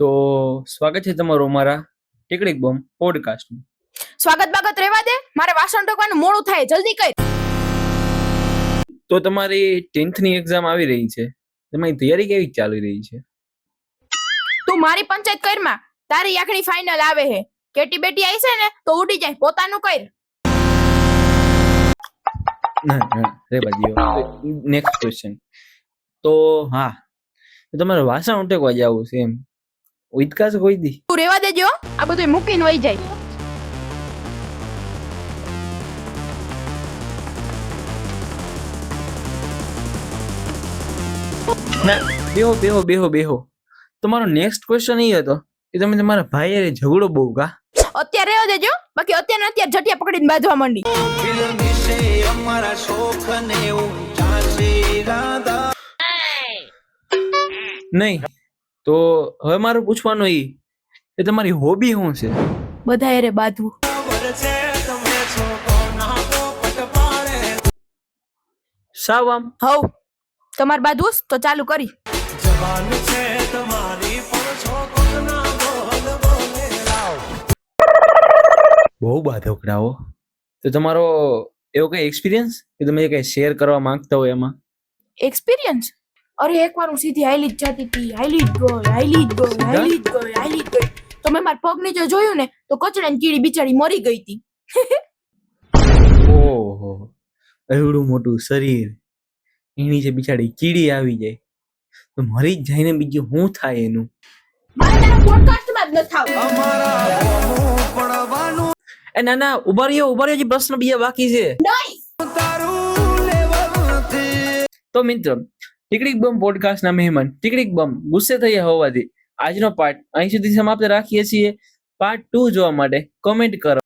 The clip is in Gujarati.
તો સ્વાગત છે તમારું અમારા ટીકડીક બોમ્બ પોડકાસ્ટમાં. સ્વાગત બાગત રહેવા દે, મારે વાસણ ઢોકવાનું મોડું થાય, જલ્દી કર. તો તમારી 10th ની એક્ઝામ આવી રહી છે, તમારી તૈયારી કેવી ચાલી રહી છે? તું મારી પંચાયત કરમાં, તારી આખણી ફાઇનલ આવે હે. કેટી બેટી આવી છે ને તો ઉડી જાય, પોતાનું કર. ના રે બાજીઓ. Next question. તો હા, તમારે વાસણ ઉટેકવા જવું છે એમ? ઉઈતકા છે કોઈ દી? તું રહેવા દેજો, આ બધું મૂકીને વહી જાય. ના, બેહો બેહો બેહો બેહો. તમારો નેક્સ્ટ ક્વેશ્ચન એ હતો કે તમે તમારા ભાઈ હારે ઝઘડો બહુ કા? અત્યારે રહેવા દેજો, બાકી અત્યારે જટિયા પકડીને બાંધવા માંડી. નહીં તો હવે મારું પૂછવાનું એ કે તમારી હોબી શું છે? બધા એરે બાંધવું. સાવ આમ હવ તમારે બાંધવું તો ચાલુ કરી. બહુ બાધોકડાઓ. તો તમારો એવો કઈ એક્સપિરિયન્સ કે તમે કઈ શેર કરવા માંગતા હોય એમાં? એક્સપિરિયન્સ? અરે એકવાર હું સીધી હાઈલી જ જતી હતી, હાઈલી જ ગઈ. તો મેં મારા પગ નીચે જોયું ને તો કચડાની કીડી બિચારી મરી ગઈ હતી. ઓહો, એવડું મોટું શરીર, એની જે બિચારી કીડી આવી જાય તો મરી જ જાય ને, બીજું શું થાય એનું? મારે તારા પોડકાસ્ટમાં જ ન થાવ. એ ના ના, ઉભા રહ્યો, હજી પ્રશ્ન બીજા બાકી છે. નહીં. તો મિત્રો, ટીકડીક બમ પોડકાસ્ટના મહેમાન ટીકડીક બમ ગુસ્સે થયા હોવાથી આજનો પાર્ટ અહીં સુધી સમાપ્ત રાખીએ છીએ. પાર્ટ 2 જોવા માટે કમેન્ટ કરો.